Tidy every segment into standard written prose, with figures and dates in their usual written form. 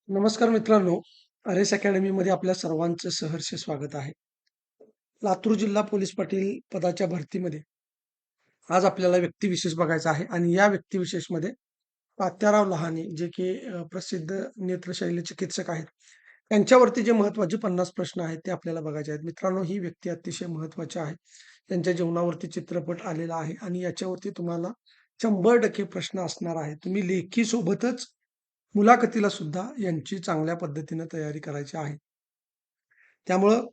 नमस्कार मित्रांनो, अरेस अकॅडमीमध्ये आपल्या सर्वांचं सहर्ष स्वागत आहे. लातूर जिल्हा पोलीस पाटील पदाच्या भरतीमध्ये आज आपल्याला व्यक्तिविशेष बघायचा आहे आणि या व्यक्तिविशेषमध्ये तात्याराव लहाने जे की प्रसिद्ध नेत्रशैल्य चिकित्सक आहेत. त्यांच्यावरती जे महत्त्वाचे 50 प्रश्न आहेत ते आपल्याला बघायचे आहेत. मित्रांनो, ही व्यक्ती अतिशय महत्त्वाची आहे. त्यांच्या जीवनावरती चित्रपट आलेला आहे आणि याच्यावरती तुम्हाला 100% प्रश्न असणार आहे. तुम्ही लेखी सोबतच मुलाखतीला सुद्धा यांची चांगल्या पद्धतीनं तयारी करायची आहे. त्यामुळं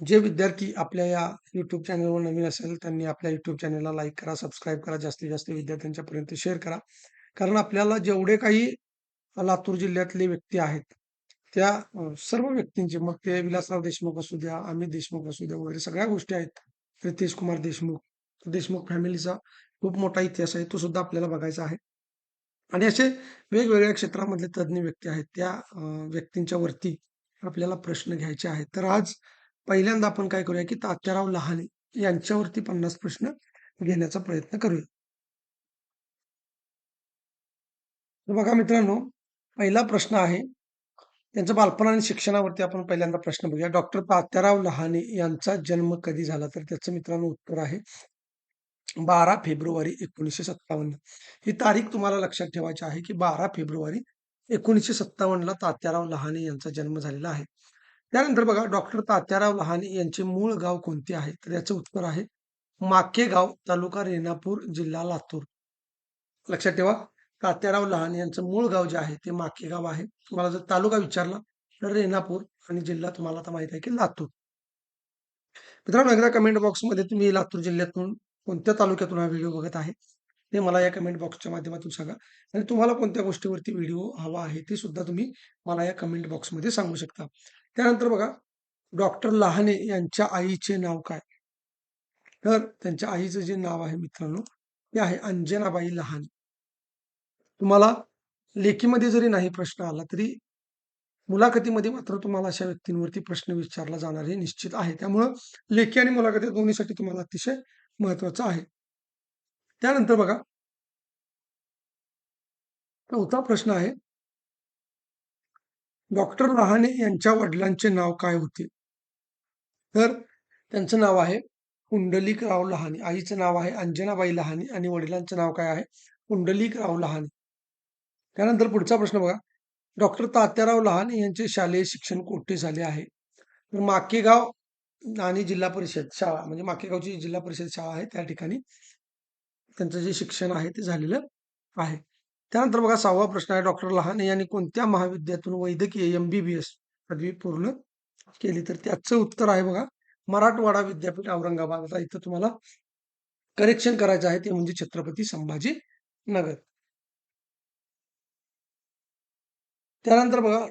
जे विद्यार्थी आपल्या या YouTube चॅनलवर नवीन असेल, त्यांनी आपल्या YouTube चॅनलला लाईक करा, सबस्क्राईब करा, जास्तीत जास्त विद्यार्थ्यांच्यापर्यंत शेअर करा. कारण आपल्याला जेवढे काही लातूर जिल्ह्यातले व्यक्ती आहेत, त्या सर्व व्यक्तींचे मग ते विलासराव देशमुख असू द्या, अमित देशमुख असू द्या वगैरे सगळ्या गोष्टी आहेत. रितेश कुमार देशमुख, देशमुख फॅमिलीचा खूप मोठा इतिहास आहे, तो सुद्धा आपल्याला बघायचा आहे. आणि असे वेगवेगळ्या क्षेत्रामधले तज्ञ व्यक्ती आहेत, त्या व्यक्तींच्या वरती आपल्याला प्रश्न घ्यायचे आहेत. तर आज पहिल्यांदा आपण काय करूया, की तात्याराव लहाने यांच्यावरती 50 प्रश्न घेण्याचा प्रयत्न करूया. तर बघा मित्रांनो, पहिला प्रश्न आहे, त्यांचं बालपण आणि शिक्षणावरती आपण पहिल्यांदा प्रश्न बघूया. डॉक्टर तात्याराव लहाने यांचा जन्म कधी झाला? तर त्याचं मित्रांनो उत्तर आहे 12 फेब्रुवारी 1957. ही तारीख तुम्हाला लक्षात ठेवायची आहे, की 12 फेब्रुवारी 1957 ला तात्याराव लहाने यांचा जन्म झालेला आहे. त्यानंतर बघा, डॉक्टर तात्याराव लहाने यांचे मूळ गाव कोणते आहे? तर याचं उत्तर आहे माकेगाव, तालुका रेणापूर, जिल्हा लातूर. लक्षात ठेवा, तात्याराव लहाने यांचं मूळ गाव जे आहे ते माकेगाव आहे. तुम्हाला जर तालुका विचारला तर रेणापूर आणि जिल्हा तुम्हाला आता माहित आहे की लातूर. मित्रांनो, एकदा कमेंट बॉक्समध्ये तुम्ही लातूर जिल्ह्यातून कोणत्या तालुक्यातून हा व्हिडिओ बघत आहे ते मला या कमेंट बॉक्सच्या माध्यमातून सांगा. आणि तुम्हाला कोणत्या गोष्टीवरती व्हिडिओ हवा आहे ते सुद्धा तुम्ही मला या कमेंट बॉक्समध्ये सांगू शकता. त्यानंतर बघा, डॉक्टर लहाने यांच्या आईचे नाव काय? तर त्यांच्या आईचं जे नाव आहे मित्रांनो, ते आहे अंजनाबाई लहाने. तुम्हाला लेखीमध्ये जरी नाही प्रश्न आला तरी मुलाखतीमध्ये मात्र तुम्हाला अशा व्यक्तींवरती प्रश्न विचारला जाणार हे निश्चित आहे. त्यामुळं लेखी आणि मुलाखती दोन्हीसाठी तुम्हाला अतिशय महत्वाचं आहे. त्यानंतर बघा, चौथा प्रश्न आहे, डॉक्टर रहाणे यांच्या वडिलांचे नाव काय होते? तर त्यांचं नाव आहे पुंडलिकराव लहाने. आईचं नाव आहे अंजनाबाई लहाने आणि वडिलांचं नाव काय आहे? पुंडलिकराव लहाने. त्यानंतर पुढचा प्रश्न बघा, डॉक्टर तात्याराव लहाने यांचे शालेय शिक्षण कोठे झाले आहे? तर माकेगाव आणि जिल्हा परिषद शाळा म्हणजे माकेगावची जिल्हा परिषद शाळा आहे त्या ठिकाणी त्यांचं जे शिक्षण आहे ते झालेलं आहे. त्यानंतर बघा, 6वा प्रश्न आहे, डॉक्टर लहाने यांनी कोणत्या महाविद्यालयातून वैद्यकीय MBBS पदवी पूर्ण केली? तर त्याचं उत्तर आहे बघा, मराठवाडा विद्यापीठ औरंगाबाद. आता इथं तुम्हाला करेक्शन करायचं आहे, ते म्हणजे छत्रपती संभाजी नगर. त्यानंतर बघा,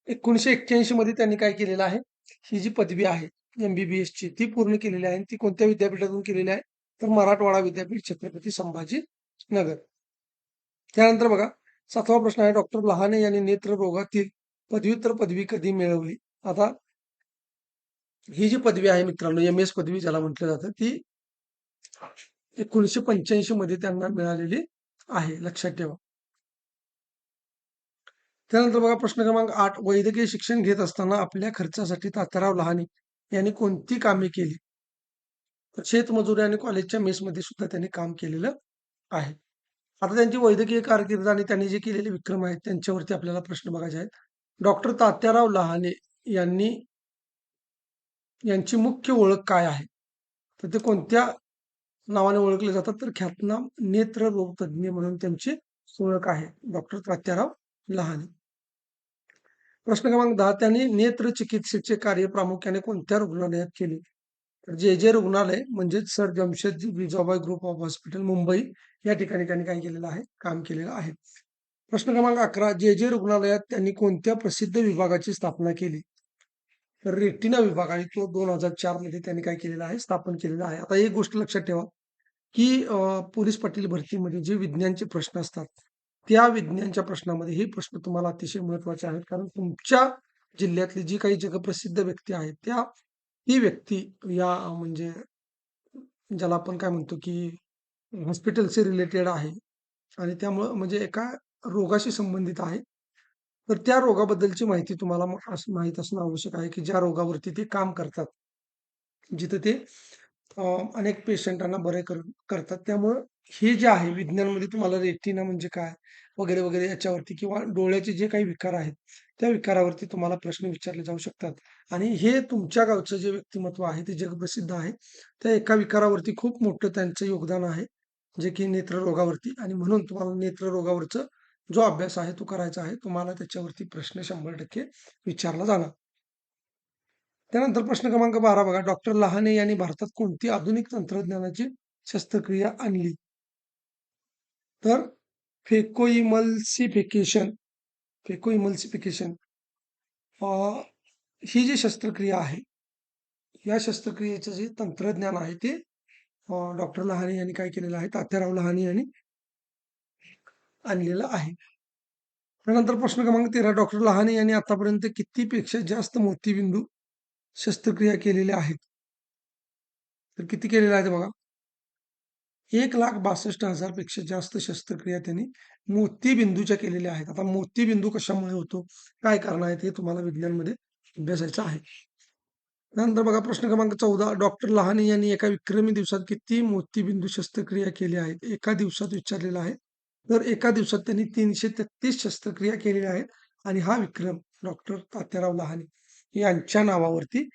1981 मध्ये त्यांनी काय केलेलं आहे, ही जी पदवी आहे MBBS ची ती पूर्ण केलेली आहे आणि ती कोणत्या विद्यापीठातून केलेली आहे? तर मराठवाडा विद्यापीठ छत्रपती संभाजी नगर. त्यानंतर बघा, 7वा प्रश्न आहे, डॉक्टर लहाने यांनी नेत्ररोगातील पदव्युत्तर पदवी कधी मिळवली? आता ही जी पदवी आहे मित्रांनो, MS पदवी ज्याला म्हटलं जातं, ती 1985 मध्ये त्यांना मिळालेली आहे. लक्षात ठेवा. त्यानंतर बघा, प्रश्न क्रमांक 8, वैद्यकीय शिक्षण घेत असताना आपल्या खर्चासाठी तात्याराव लहाने यांनी कोणती कामे केली? तर शेतमजुरी आणि कॉलेजच्या मेसमध्ये सुद्धा त्यांनी काम केलेलं आहे. आता त्यांची वैद्यकीय कारकीर्द आणि त्यांनी जे केलेले विक्रम आहेत त्यांच्यावरती आपल्याला प्रश्न बघायचे आहेत. डॉक्टर तात्याराव लहाने यांनी यांची मुख्य ओळख काय आहे? तर ते कोणत्या नावाने ओळखले जातात? तर ख्यातनाम नेत्ररोग तज्ञ म्हणून त्यांची ओळख आहे, डॉक्टर तात्याराव लहाने. प्रश्न क्रमांक 10, त्यांनी नेत्र चिकित्सेचे कार्य प्रामुख्याने कोणत्या रुग्णालयात केले? तर जे रुग्णालय म्हणजेच sir Jamsetjee Jejeebhoy group of hospital Mumbai या ठिकाणी त्यांनी काय केलेलं आहे? काम केलेलं आहे. प्रश्न क्रमांक 11, जे रुग्णालयात त्यांनी कोणत्या प्रसिद्ध विभागाची स्थापना केली? तर रेटिना विभाग आणि तो 2004 मध्ये त्यांनी काय केलेला आहे? स्थापन केलेला आहे. आता एक गोष्ट लक्षात ठेवा, की पोलीस पाटील भरतीमध्ये जे विज्ञानचे प्रश्न असतात, त्या विज्ञानच्या प्रश्नामध्ये हे प्रश्न तुम्हाला अतिशय महत्त्वाचे आहेत. कारण तुमच्या जिल्ह्यातली जी काही जगप्रसिद्ध व्यक्ती आहेत, ती व्यक्ती या म्हणजे ज्याला आपण काय म्हणतो, की हॉस्पिटलशी रिलेटेड आहे आणि त्यामुळं म्हणजे एका रोगाशी संबंधित आहे. तर त्या रोगाबद्दलची माहिती तुम्हाला माहीत असणं आवश्यक आहे, की ज्या रोगावरती ते काम करतात. जिथं ते अ, अनेक पेशंटांना बरे करतात. त्यामुळं हे जे आहे विज्ञानमध्ये तुम्हाला रेटिना म्हणजे काय वगैरे, वगैरे याच्यावरती किंवा डोळ्याचे जे काही विकार आहेत, त्या विकारावरती तुम्हाला प्रश्न विचारले जाऊ शकतात. आणि हे तुमच्या गावचं जे व्यक्तिमत्व आहे ते जगप्रसिद्ध आहे. त्या एका विकारावरती खूप मोठं त्यांचं योगदान आहे, जे की नेत्ररोगावरती आणि म्हणून तुम्हाला नेत्ररोगावरचं जो अभ्यास आहे तो करायचा आहे. तुम्हाला त्याच्यावरती प्रश्न 100% विचारला जाणार. त्यानंतर प्रश्न क्रमांक 12 बघा. डॉक्टर लहाने यांनी भारतात कोणती आधुनिक तंत्रज्ञानाची शस्त्रक्रिया आणली? तर फेकोइमल्सिफिकेशन फेकोइमल्सिफिकेशन अ, ही जी शस्त्रक्रिया आहे, या शस्त्रक्रियेचं जे तंत्रज्ञान आहे ते डॉक्टर लहाने यांनी काय केलेलं आहे, तात्याराव लहाने यांनी आणलेलं आहे. त्यानंतर प्रश्न क्रमांक 13 डॉक्टर लहाने यांनी आतापर्यंत कितीपेक्षा जास्त मोतीबिंदू शस्त्रक्रिया केलेल्या आहेत? तर किती केलेल्या आहेत बघा. 1,62,000 पेक्षा जास्त शस्त्रक्रिया त्यांनी मोतीबिंदूच्या केलेल्या आहेत. आता मोतीबिंदू कशामुळे होतो? काय कारण आहेत? हे तुम्हाला विज्ञानमध्ये अभ्यासायचं आहे. त्यानंतर बघा प्रश्न क्रमांक 14 डॉक्टर लहाने यांनी एका विक्रमी दिवसात किती मोतीबिंदू शस्त्रक्रिया केल्या आहेत? एका दिवसात विचारलेला आहे. तर एका दिवसात त्यांनी 333 शस्त्रक्रिया केलेल्या आहेत आणि हा विक्रम डॉक्टर तात्याराव लहाने यांच्या नावावरती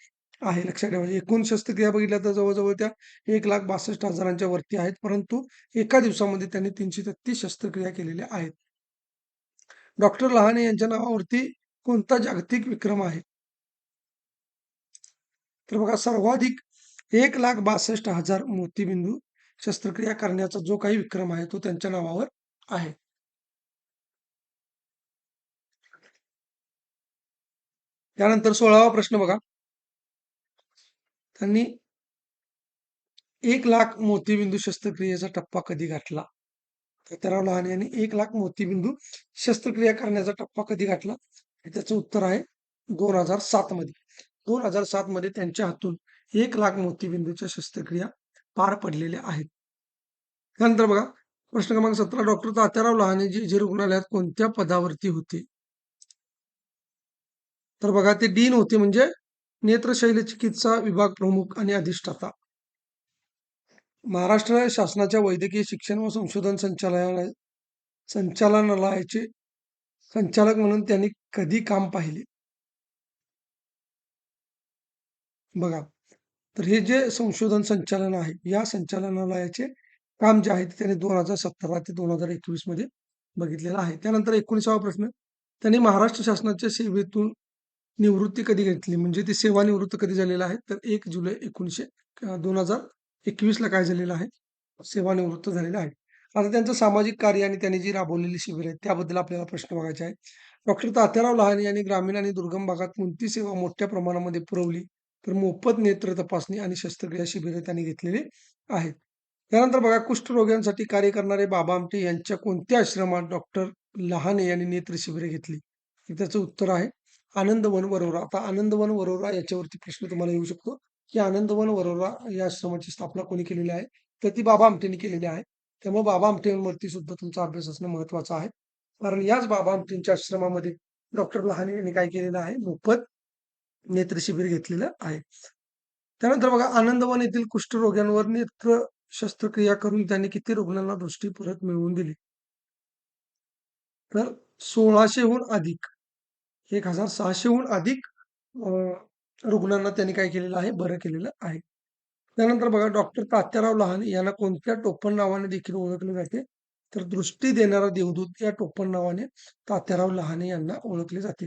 आहे. लक्षात ठेवा. एकूण शस्त्रक्रिया बघितल्या तर जवळ-जवळ त्या 1,62,000च्या वरती आहेत. परंतु एका दिवसामध्ये त्यांनी 333 शस्त्रक्रिया केलेल्या आहेत. डॉक्टर लहाने यांच्या नावावरती कोणता जागतिक विक्रम आहे? तर बघा सर्वाधिक 1,62,000 मोतीबिंदू शस्त्रक्रिया करण्याचा जो काही विक्रम आहे, तो त्यांच्या नावावर आहे. त्यानंतर 16वा प्रश्न बघा. त्यांनी 1,00,000 मोतीबिंदू शस्त्रक्रियेचा टप्पा कधी गाठला? तात्याराव लहाने यांनी 1,00,000 मोतीबिंदू शस्त्रक्रिया करण्याचा टप्पा कधी गाठला? तर त्याचं उत्तर आहे 2007 मध्ये. 2007 मध्ये त्यांच्या हातून 1,00,000 मोतीबिंदूच्या शस्त्रक्रिया पार पडलेल्या आहेत. त्यानंतर बघा प्रश्न क्रमांक 17 डॉक्टर तात्याराव लहाने जे रुग्णालयात कोणत्या पदावरती होते? तर बघा ते डीन होते म्हणजे नेत्र शल्यचिकित्सा विभाग प्रमुख आणि अधिष्ठाता. महाराष्ट्र शासनाच्या वैद्यकीय शिक्षण व संशोधन संचालनालयाचे संचालक म्हणून त्यांनी कधी काम पाहिले? बघा. तर हे जे संशोधन संचालन आहे, या संचालनालयाचे काम जे आहे ते त्यांनी 2017 ते 2021 मध्ये बघितलेलं आहे. त्यानंतर 19वा प्रश्न, त्यांनी महाराष्ट्र शासनाच्या सेवेतून निवृत्ती कधी घेतली? म्हणजे ते सेवानिवृत्त कधी झालेलं आहे? तर 1 जुलै 2021 ला काय झालेलं आहे? सेवानिवृत्त झालेले आहेत. आता त्यांचं सामाजिक कार्य आणि त्यांनी जी राबवलेली शिबिर आहेत, त्याबद्दल आपल्याला प्रश्न बघायचे आहेत. डॉक्टर तात्याराव लहाने यांनी ग्रामीण आणि दुर्गम भागात कोणती सेवा मोठ्या प्रमाणामध्ये पुरवली? तर मोफत नेत्र तपासणी आणि शस्त्रक्रिया शिबिरे त्यांनी घेतलेली आहेत. त्यानंतर बघा कुष्ठरोग्यांसाठी कार्य करणारे बाबा आमटे यांच्या कोणत्या आश्रमात डॉक्टर लहाने यांनी नेत्र शिबिरे घेतली? तर त्याचं उत्तर आहे आनंदवन वरोरा. आता आनंदवन वरोरा याच्यावरती प्रश्न तुम्हाला येऊ शकतो, की आनंदवन वरोरा या आश्रमाची स्थापना कोणी केलेली आहे? तर ती बाबा आमटेंनी केलेली आहे. त्यामुळे बाबा आमटेंवरती सुद्धा तुमचा अभ्यास असणं महत्वाचं आहे. कारण याच बाबा आमटेंच्या आश्रमामध्ये डॉक्टर लहाने यांनी काय केलेलं आहे? मोफत नेत्र शिबिर घेतलेलं आहे. त्यानंतर बघा आनंदवन येथील कुष्ठरोग्यांवर नेत्र शस्त्रक्रिया करून त्यांनी किती रुग्णांना दृष्टी परत मिळवून दिली? तर 1600 हून अधिक 1,600 हून अधिक अ, रुग्णांना त्यांनी काय केलेलं आहे? बरं केलेलं आहे. त्यानंतर बघा डॉक्टर तात्याराव लहाने यांना कोणत्या टोपण नावाने देखील ओळखले जाते? तर दृष्टी देणारा देवदूत या टोपण नावाने तात्याराव लहाने यांना ओळखले जाते.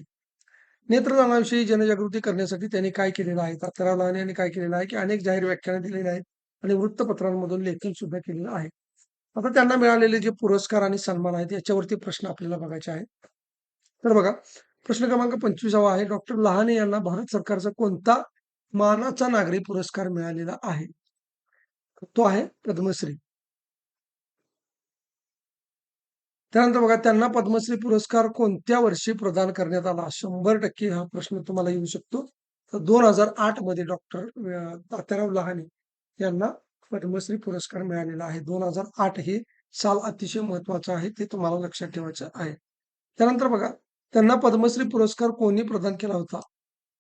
नेत्रदानाविषयी जनजागृती करण्यासाठी त्यांनी काय केलेलं आहे? तात्याराव लहाने यांनी काय केलेलं आहे, की अनेक जाहीर व्याख्यानं दिलेली आहेत आणि वृत्तपत्रांमधून लेखन सुद्धा केलेलं आहे. आता त्यांना मिळालेले जे पुरस्कार आणि सन्मान आहेत, याच्यावरती प्रश्न आपल्याला बघायचे आहेत. तर बघा, प्रश्न क्रमांक 25वा आहे. डॉक्टर लहाने यांना भारत सरकारचा कोणता मानाचा नागरी पुरस्कार मिळालेला आहे? तो आहे पद्मश्री. त्यानंतर बघा त्यांना पद्मश्री पुरस्कार कोणत्या वर्षी प्रदान करण्यात आला? 100% हा प्रश्न तुम्हाला येऊ शकतो. तर 2008 मध्ये डॉक्टर तात्याराव लहाने यांना पद्मश्री पुरस्कार मिळालेला आहे. 2008 हे साल अतिशय महत्वाचं आहे, ते तुम्हाला लक्षात ठेवायचं आहे. त्यानंतर बघा, त्यांना पद्मश्री पुरस्कार कोणी प्रदान केला होता?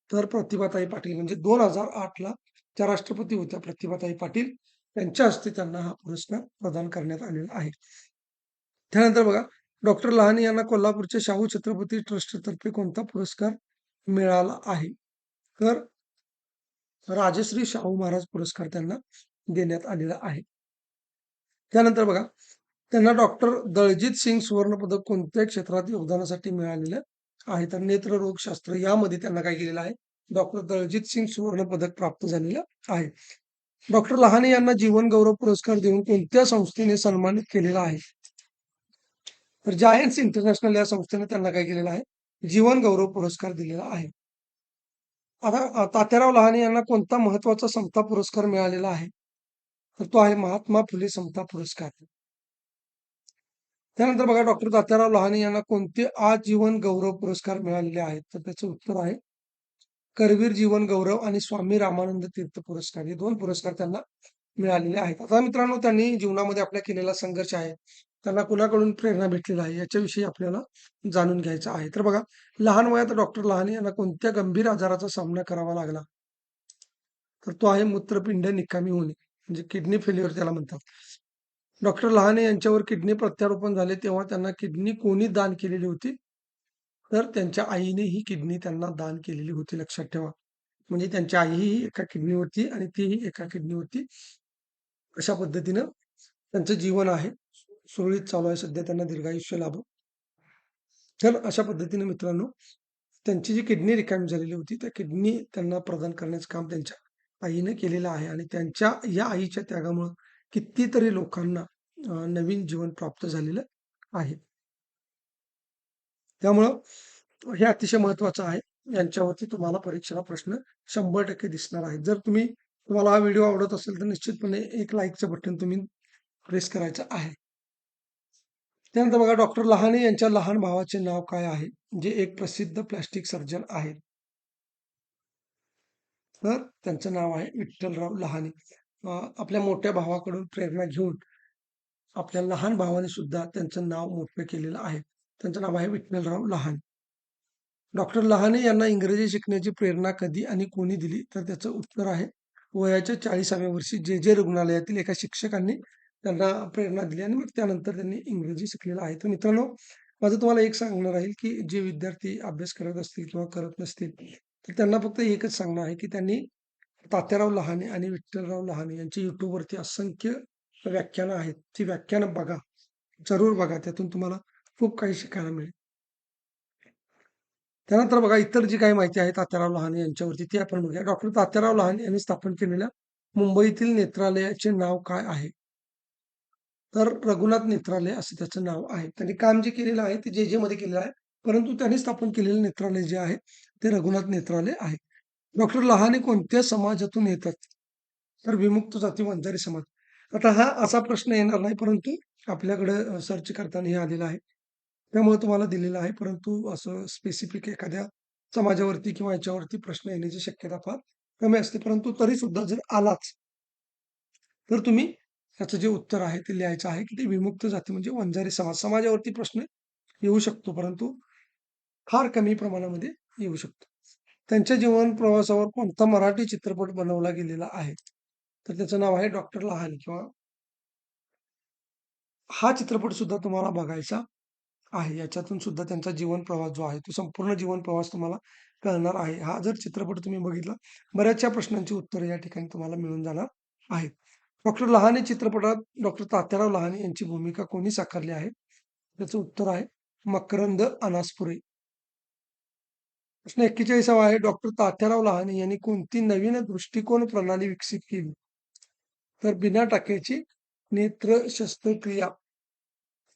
तर प्रतिभाताई पाटील म्हणजे 2008 ला त्या राष्ट्रपती होत्या प्रतिभाताई पाटील. त्यांच्या हस्ते त्यांना हा पुरस्कार प्रदान करण्यात आलेला आहे. त्यानंतर बघा, डॉक्टर लहाने यांना कोल्हापूरच्या शाहू छत्रपती ट्रस्टतर्फे कोणता पुरस्कार मिळाला आहे? तर राजश्री शाहू महाराज पुरस्कार त्यांना देण्यात आलेला आहे. त्यानंतर बघा, त्यांना डॉक्टर दळजीत सिंग सुवर्ण पदक कोणत्या क्षेत्रात योगदानासाठी मिळालेलं आहे? तर नेत्ररोगशास्त्र यामध्ये त्यांना काय केलेलं आहे? डॉक्टर दळजीत सिंग सुवर्ण पदक प्राप्त झालेलं आहे. डॉक्टर लहाने यांना जीवन गौरव पुरस्कार देऊन कोणत्या संस्थेने सन्मानित केलेला आहे? तर जायन्स इंटरनॅशनल या संस्थेने त्यांना काय केलेलं आहे? जीवन गौरव पुरस्कार दिलेला आहे. आता तात्याराव लहाने यांना कोणता महत्वाचा समता पुरस्कार मिळालेला आहे? तर तो आहे महात्मा फुले समता पुरस्कार. त्यानंतर बघा, डॉक्टर तात्याराव लहाने यांना कोणते आजीवन गौरव पुरस्कार मिळालेले आहेत? तर त्याचं उत्तर आहे करवीर जीवन गौरव आणि स्वामी रामानंद तीर्थ पुरस्कार. हे 2 पुरस्कार त्यांना मिळालेले आहेत. आता मित्रांनो, त्यांनी जीवनामध्ये आपल्या केलेला संघर्ष आहे, त्यांना कुणाकडून प्रेरणा भेटलेला आहे, याच्याविषयी आपल्याला जाणून घ्यायचं आहे. तर बघा, लहान वयात डॉक्टर लहाने यांना कोणत्या गंभीर आजाराचा सामना करावा लागला? तर तो आहे मूत्रपिंड निकामी होणे, म्हणजे किडनी फेल्युअर त्याला म्हणतात. डॉक्टर लहाने यांच्यावर किडनी प्रत्यारोपण झाले, तेव्हा त्यांना किडनी कोणी दान केलेली होती? तर त्यांच्या आईने ही किडनी त्यांना दान केलेली होती, लक्षात ठेवा. म्हणजे त्यांची आईही एका किडनीवरती आणि तीही एका किडनीवरती. अशा पद्धतीनं त्यांचं जीवन आहे. सुरळीत चालू आहे सध्या, त्यांना दीर्घायुष्य लाभो. तर अशा पद्धतीने मित्रांनो, त्यांची जी किडनी रिकामी झालेली होती, त्या किडनी त्यांना प्रदान करण्याचं काम त्यांच्या आईने केलेलं आहे आणि त्यांच्या या आईच्या त्यागामुळं कितीतरी लोकांना नवीन जीवन प्राप्त झालेलं आहे. त्यामुळं हे अतिशय महत्वाचं आहे. यांच्यावरती तुम्हाला परीक्षेला प्रश्न 100% दिसणार आहेत. जर तुम्हाला हा व्हिडिओ आवडत असेल, तर निश्चितपणे एक लाईकचं बटन तुम्ही प्रेस करायचं आहे. त्यानंतर बघा, डॉक्टर लहाने यांच्या लहान भावाचे नाव काय आहे? जे एक प्रसिद्ध प्लास्टिक सर्जन आहेत. तर त्यांचं नाव आहे विठ्ठलराव लहाने. आपल्या मोठ्या भावाकडून प्रेरणा घेऊन आपल्या लहान भावाने सुद्धा त्यांचं नाव मोठं केलेलं आहे. त्यांचं नाव आहे विठ्ठलराव लहाने. डॉक्टर लहाने यांना इंग्रजी शिकण्याची प्रेरणा कधी आणि कोणी दिली? तर त्याचं उत्तर आहे वयाच्या 40व्या वर्षी जे रुग्णालयातील एका शिक्षकांनी त्यांना प्रेरणा दिली आणि मग त्यानंतर त्यांनी इंग्रजी शिकलेलं आहे. तर मित्रांनो, माझं तुम्हाला एक सांगणं राहील, की जे विद्यार्थी अभ्यास करत असतील किंवा करत नसतील, तर त्यांना फक्त एकच सांगणं आहे, की त्यांनी तात्याराव लहाने आणि विठ्ठलराव लहाने यांची YouTubeवरती असंख्य व्याख्यानं आहेत. ती व्याख्यानं बघा, जरूर बघा. त्यातून तुम्हाला खूप काही शिकायला मिळेल. त्यानंतर बघा, इतर जी काही माहिती आहे तात्याराव लहाने यांच्यावरती ती आपण बघूया. डॉक्टर तात्याराव लहाने यांनी स्थापन केलेल्या मुंबईतील नेत्रालयाचे नाव काय आहे? तर रघुनाथ नेत्रालय असं त्याचं नाव आहे. त्यांनी काम जे केलेलं आहे ते जे मध्ये केलेलं आहे. परंतु त्यांनी स्थापन केलेलं नेत्रालय जे आहे ते रघुनाथ नेत्रालय आहे. डॉक्टर लहाने कोणत्या समाजातून येतात? तर विमुक्त जाती वंजारी समाज. आता हा असा प्रश्न येणार नाही, परंतु आपल्याकडे सर्च करताना हे आलेलं आहे. त्यामुळे तुम्हाला दिलेलं आहे. परंतु असं स्पेसिफिक एखाद्या समाजावरती किंवा याच्यावरती प्रश्न येण्याची शक्यता फार कमी असते. परंतु तरी सुद्धा जर आलाच, तर तुम्ही त्याचं जे उत्तर आहे ते लिहायचं आहे, की ते विमुक्त जाती म्हणजे वंजारी समाज. समाजावरती प्रश्न येऊ शकतो, परंतु फार कमी प्रमाणामध्ये येऊ शकतो. त्यांच्या जीवन प्रवासावर कोणता मराठी चित्रपट बनवला गेलेला आहे? तर त्याचं नाव आहे डॉक्टर लहाने किंवा हा चित्रपट सुद्धा तुम्हाला बघायचा आहे. याच्यातून सुद्धा त्यांचा जीवन प्रवास जो आहे, तो संपूर्ण जीवन प्रवास तुम्हाला कळणार आहे. हा जर चित्रपट तुम्ही बघितला, बऱ्याचशा प्रश्नांची उत्तरं या ठिकाणी तुम्हाला मिळून जाणार आहेत. डॉक्टर लहाने चित्रपटात डॉक्टर तात्याराव लहाने यांची भूमिका कोणी साकारली आहे? त्याचं उत्तर आहे मकरंद अनासपुरे. प्रश्न 41वा आहे, डॉक्टर तात्याराव लहाने यांनी कोणती नवीन दृष्टिकोन प्रणाली विकसित केली? तर बिना टाक्याची नेत्र शस्त्रक्रिया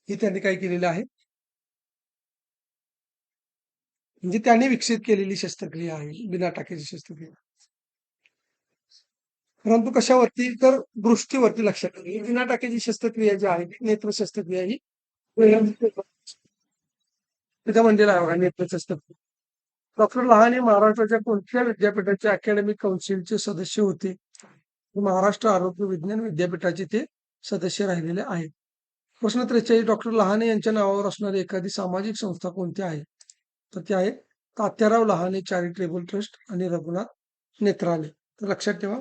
ही त्यांनी काय केलेलं आहे? म्हणजे त्यांनी विकसित केलेली शस्त्रक्रिया आहे, बिना टाक्याची शस्त्रक्रिया. परंतु कशावरती? तर दृष्टीवरती लक्षात ठेवा. बिना टाक्याची शस्त्रक्रिया जी आहे, ती नेत्र शस्त्रक्रिया ही त्याच्या म्हणलेला आहे बघा, नेत्र शस्त्रक्रिया. डॉक्टर लहाने महाराष्ट्राच्या कोणत्या विद्यापीठाचे अकॅडमिक काउन्सिलचे सदस्य होते? महाराष्ट्र आरोग्य विज्ञान विद्यापीठाचे ते सदस्य राहिलेले आहेत. प्रश्न 43 डॉक्टर लहाने यांच्या नावावर असणारी एखादी सामाजिक संस्था कोणती आहे? तर ती आहे तात्याराव लहाने चॅरिटेबल ट्रस्ट आणि रघुनाथ नेत्रालय. तर लक्षात ठेवा,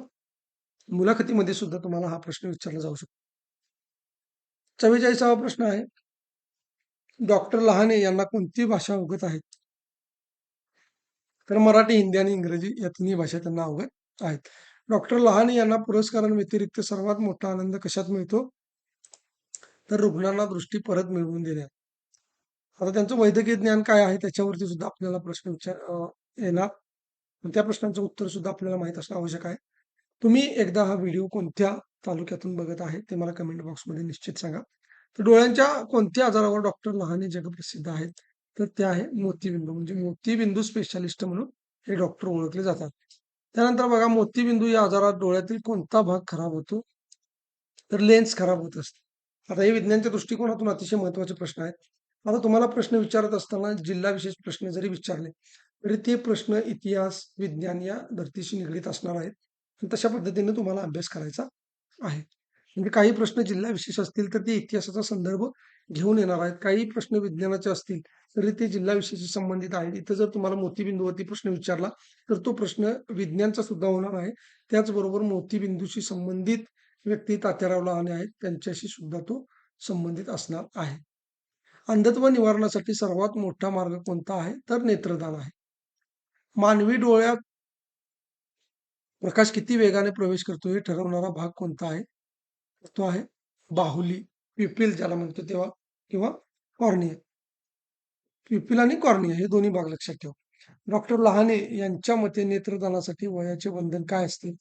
मुलाखतीमध्ये सुद्धा तुम्हाला हा प्रश्न विचारला जाऊ शकतो. 44वा प्रश्न आहे, डॉक्टर लहाने यांना कोणती भाषा अवगत आहे? तर मराठी, हिंदी आणि इंग्रजी या तिन्ही भाषा त्यांना अवगत आहेत. डॉक्टर लहाने यांना पुरस्कारांव्यतिरिक्त सर्वात मोठा आनंद कशात मिळतो? तर रुग्णांना दृष्टी परत मिळवून देण्यात. आता त्यांचं वैद्यकीय ज्ञान काय आहे त्याच्यावरती सुद्धा आपल्याला प्रश्न येणार. पण त्या प्रश्नाचं उत्तर सुद्धा आपल्याला माहीत असणं आवश्यक आहे. तुम्ही एकदा हा व्हिडिओ कोणत्या तालुक्यातून बघत आहे ते मला कमेंट बॉक्समध्ये निश्चित सांगा. तर डोळ्यांच्या कोणत्या आजारावर डॉक्टर लहाने जगप्रसिद्ध आहेत? तर ते आहे मोतीबिंदू. म्हणजे मोतीबिंदू स्पेशालिस्ट म्हणून हे डॉक्टर ओळखले जातात. त्यानंतर बघा, मोतीबिंदू या आजारात डोळ्यातील कोणता भाग खराब होतो? तर लेन्स खराब होत असते. आता हे विज्ञानच्या दृष्टिकोनातून अतिशय महत्त्वाचे प्रश्न आहेत. आता तुम्हाला प्रश्न विचारत असताना जिल्हा विशेष प्रश्न जरी विचारले, तरी ते प्रश्न इतिहास, विज्ञान या धर्तीशी निगडीत असणार आहेत. आणि तशा पद्धतीने तुम्हाला अभ्यास करायचा आहे. म्हणजे काही प्रश्न जिल्हा विशेष असतील, तर ते इतिहासाचा संदर्भ घेऊन येणार आहेत. काही प्रश्न विज्ञानाचे असतील, तरी ते जिल्हा विशेषशी संबंधित आहेत. इथं जर तुम्हाला मोतीबिंदूवरती प्रश्न विचारला, तर तो प्रश्न विज्ञानचा सुद्धा होणार आहे. त्याचबरोबर मोतीबिंदूशी संबंधित व्यक्ती तात्याराव लहाने आहेत, त्यांच्याशी सुद्धा तो संबंधित असणार आहे. अंधत्व निवारणासाठी सर्वात मोठा मार्ग कोणता आहे? तर नेत्रदान आहे. मानवी डोळ्यात प्रकाश किती वेगाने प्रवेश करतो हे ठरवणारा भाग कोणता आहे? तो आहे बाहुली, प्युपिल ज्याला म्हणतो तेव्हा किंवा कॉर्निया. प्युपिल आणि कॉर्निया हे दोन्ही भाग लक्षात ठेवा. डॉक्टर लहाने यांच्या मते नेत्रदानासाठी वयाचे बंधन काय असते?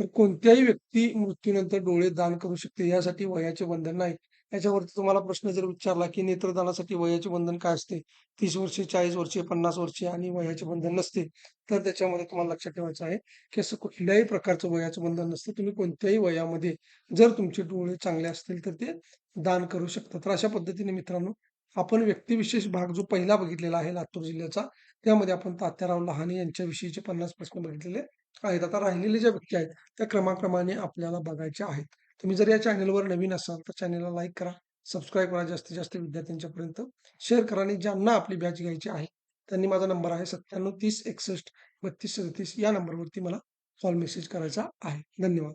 तर कोणत्याही व्यक्ती मृत्यूनंतर डोळे दान करू शकते, यासाठी वयाचे बंधन नाही. याच्यावरती तुम्हाला प्रश्न जर विचारला, की नेत्रदानासाठी वयाचे बंधन काय असते? 30 वर्षे, 40 वर्षे, 50 वर्षे आणि वयाचे बंधन नसते. तर त्याच्यामध्ये तुम्हाला लक्षात ठेवायचं आहे, की असं कुठल्याही प्रकारचं वयाचं बंधन नसतं. तुम्ही कोणत्याही वयामध्ये जर तुमचे डोळे चांगले असतील, तर ते दान करू शकता. तर अशा पद्धतीने मित्रांनो, आपण व्यक्तिविशेष भाग जो पहिला बघितलेला आहे लातूर जिल्ह्याचा, त्यामध्ये आपण तात्याराव लहाने यांच्याविषयीचे 50 प्रश्न बघितलेले आहेत. आता राहिलेले ज्या व्यक्ती आहेत, त्या क्रमाक्रमाने आपल्याला बघायच्या आहेत. तुम्ही जर या चॅनलवर नवीन असाल, तर चॅनलला लाईक करा, सबस्क्राईब करा, जास्तीत जास्त विद्यार्थ्यांच्यापर्यंत शेअर करा आणि ज्यांना आपली बॅच घ्यायची आहे, त्यांनी माझा नंबर आहे 97 30 61 32 37 या नंबरवरती मला कॉल मेसेज करायचा आहे. धन्यवाद.